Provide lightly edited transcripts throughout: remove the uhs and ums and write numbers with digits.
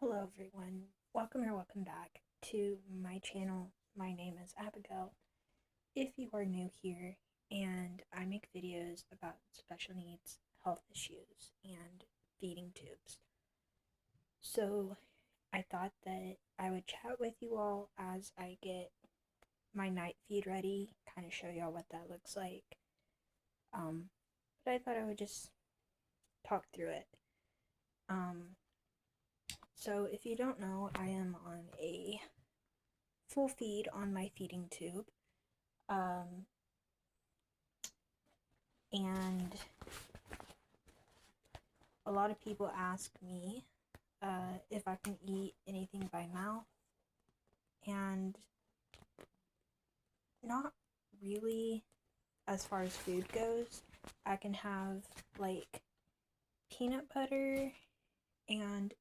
Hello everyone, welcome or welcome back to my channel. My name is Abigail. If you are new here, and I make videos about special needs, health issues, and feeding tubes. So I thought that I would chat with you all as I get my night feed ready, kind of show y'all what that looks like. But I thought I would just talk through it. So if you don't know, I am on a full feed on my feeding tube. And a lot of people ask me if I can eat anything by mouth, and not really as far as food goes. I can have like peanut butter and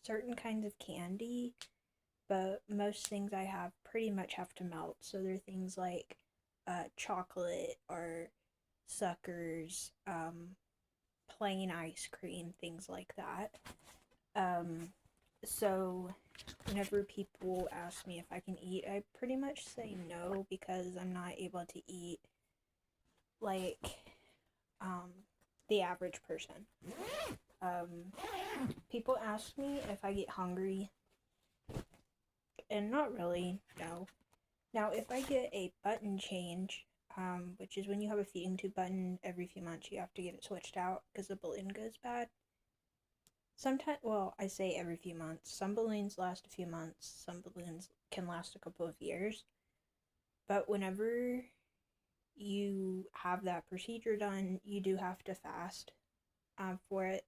certain kinds of candy, but most things I have pretty much have to melt. So there are things like chocolate or suckers, plain ice cream, things like that. So whenever people ask me if I can eat, I pretty much say no because I'm not able to eat like the average person. People ask me if I get hungry, and not really, no. Now, if I get a button change, which is when you have a feeding tube button, every few months you have to get it switched out because the balloon goes bad. Sometimes, well, I say every few months. Some balloons last a few months, some balloons can last a couple of years. But whenever you have that procedure done, you do have to fast for it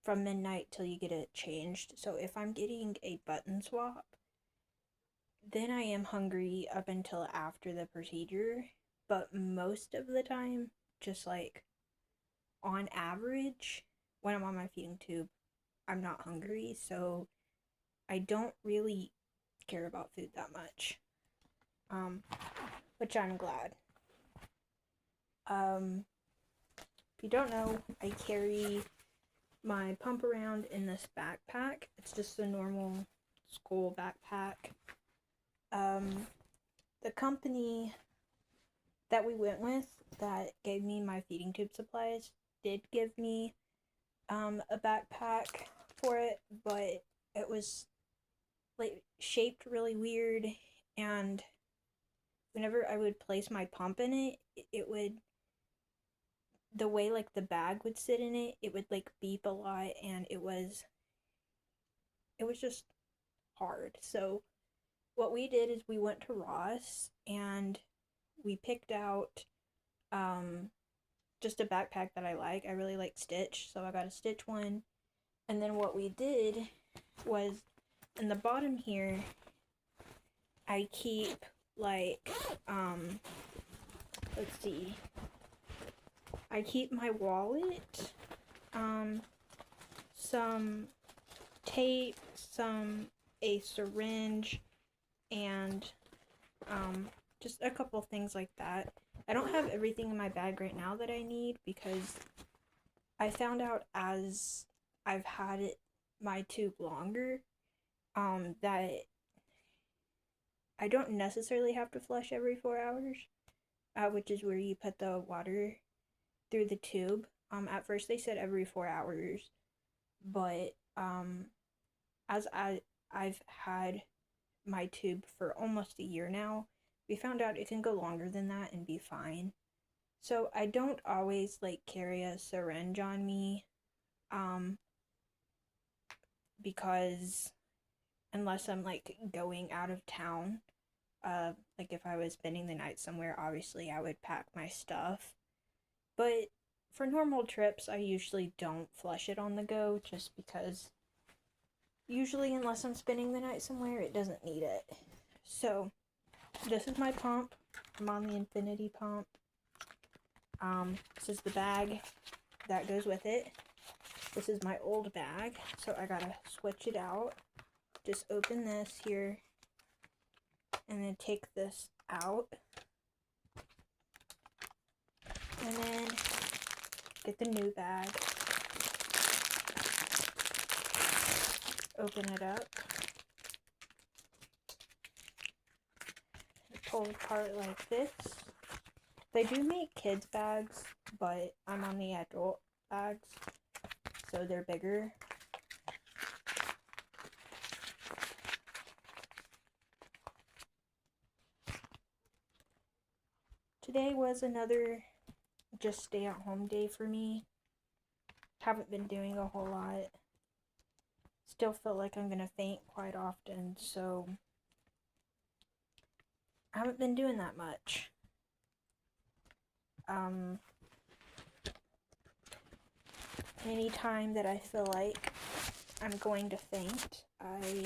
from midnight till you get it changed. So if I'm getting a button swap, then I am hungry up until after the procedure. But most of the time, just like on average, when I'm on my feeding tube, I'm not hungry, so I don't really care about food that much. Which I'm glad. If you don't know, I carry my pump around in this backpack. It's just a normal school backpack. The company that we went with that gave me my feeding tube supplies did give me a backpack for it, but it was like shaped really weird, and whenever I would place my pump in it, it would, the way like the bag would sit in it, it would like beep a lot, and it was just hard. So what we did is we went to Ross and we picked out just a backpack that I like. I really like Stitch, so I got a Stitch one. And then what we did was in the bottom here, I keep like let's see. I keep my wallet, some tape, a syringe, and just a couple things like that. I don't have everything in my bag right now that I need because I found out as I've had my tube longer, that I don't necessarily have to flush every 4 hours, which is where you put the water through the tube. At first they said every 4 hours, but as I've had my tube for almost a year now, we found out it can go longer than that and be fine. So I don't always like carry a syringe on me, because unless I'm like going out of town, like if I was spending the night somewhere, obviously I would pack my stuff. But for normal trips, I usually don't flush it on the go just because usually, unless I'm spending the night somewhere, it doesn't need it. So this is my pump. I'm on the Infinity pump. This is the bag that goes with it. This is my old bag, so I gotta switch it out. Just open this here and then take this out, and then get the new bag. open it up. Pull it apart like this. They do make kids bags, but I'm on the adult bags, so they're bigger. Today was another just stay at home day for me. Haven't been doing a whole lot. Still feel like I'm gonna faint quite often, so I haven't been doing that much. Anytime that I feel like I'm going to faint, I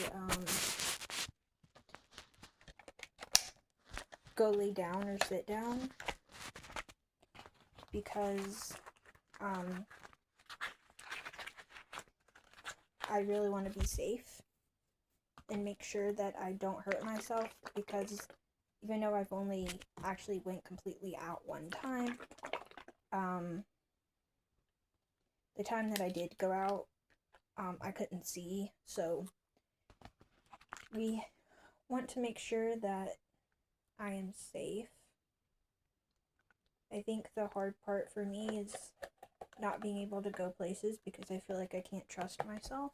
go lay down or sit down because I really want to be safe and make sure that I don't hurt myself, because even though I've only actually went completely out one time, the time that I did go out, I couldn't see, so we want to make sure that I am safe. I think the hard part for me is not being able to go places because I feel like I can't trust myself.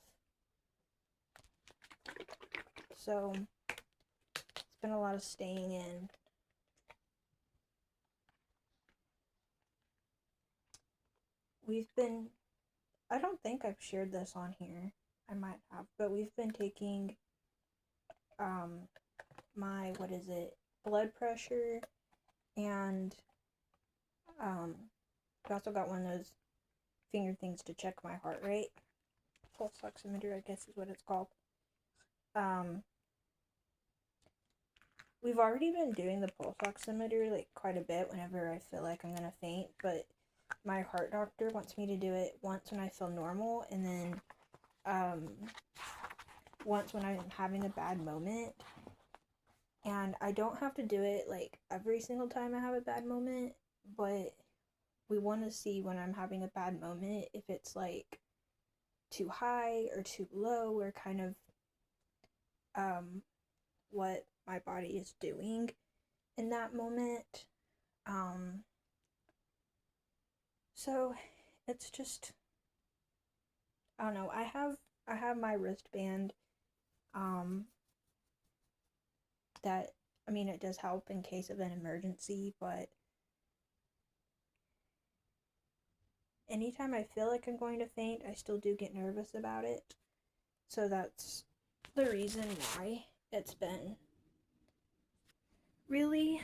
So it's been a lot of staying in. I don't think I've shared this on here. I might have, but we've been taking my, blood pressure, and we also got one of those finger things to check my heart rate. Pulse oximeter, I guess is what it's called. We've already been doing the pulse oximeter like quite a bit whenever I feel like I'm gonna faint, but my heart doctor wants me to do it once when I feel normal, and then once when I'm having a bad moment. And I don't have to do it like every single time I have a bad moment, but we want to see when I'm having a bad moment if it's like too high or too low, or kind of what my body is doing in that moment. So it's just, I don't know, I have my wristband that, I mean, it does help in case of an emergency, but anytime I feel like I'm going to faint, I still do get nervous about it. So that's the reason why it's been really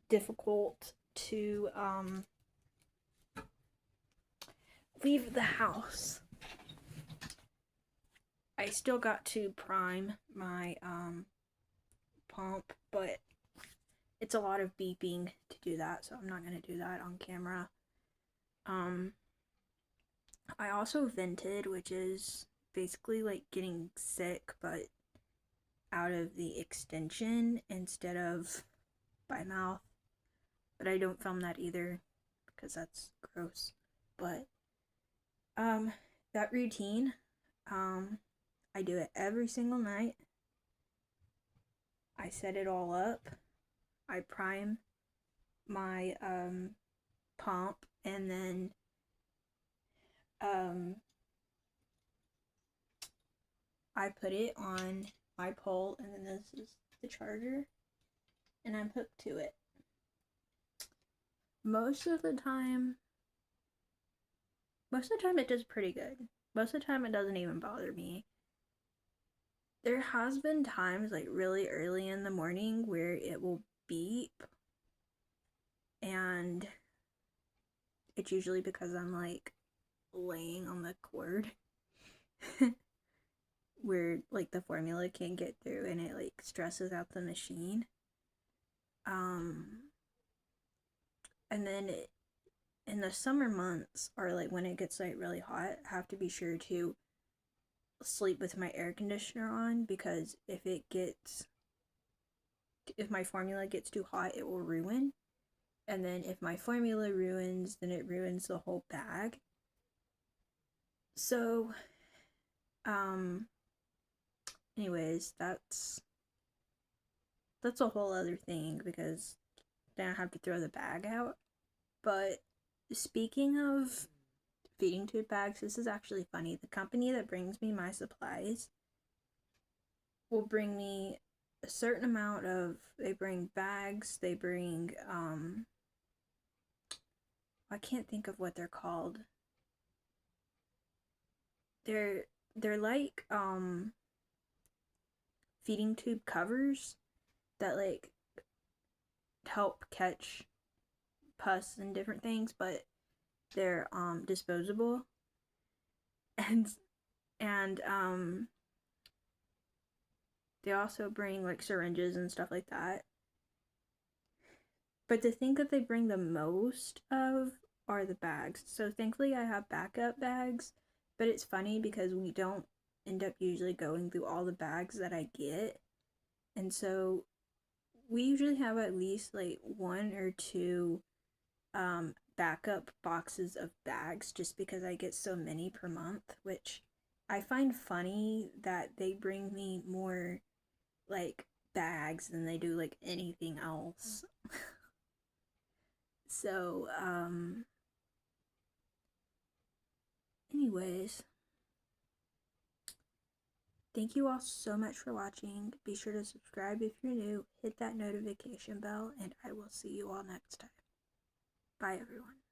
difficult to leave the house. I still got to prime my pump, but it's a lot of beeping to do that, so I'm not going to do that on camera. I also vented, which is basically like getting sick, but out of the extension instead of by mouth. But I don't film that either because that's gross. But that routine, I do it every single night. I set it all up. I prime my pump, and then I put it on my pole, and then this is the charger, and I'm hooked to it. Most of the time it does pretty good. Most of the time it doesn't even bother me. There has been times like really early in the morning where it will beep, and it's usually because I'm like laying on the cord where like the formula can't get through, and it like stresses out the machine. And then in the summer months, or like when it gets like really hot, I have to be sure to sleep with my air conditioner on, because if my formula gets too hot, it will ruin. And then if my formula ruins, then it ruins the whole bag. So Anyways, that's a whole other thing because then I have to throw the bag out. But speaking of feeding tube bags, this is actually funny. The company that brings me my supplies will bring me a certain amount of, they bring bags, they bring I can't think of what they're called. They're like feeding tube covers that like help catch pus and different things, but they're disposable. And they also bring like syringes and stuff like that. But the thing that they bring the most of are the bags. So thankfully I have backup bags, but it's funny because we don't end up usually going through all the bags that I get. And so we usually have at least like one or two backup boxes of bags just because I get so many per month, which I find funny that they bring me more like bags than they do like anything else. So, anyways, thank you all so much for watching. Be sure to subscribe if you're new, hit that notification bell, and I will see you all next time. Bye, everyone.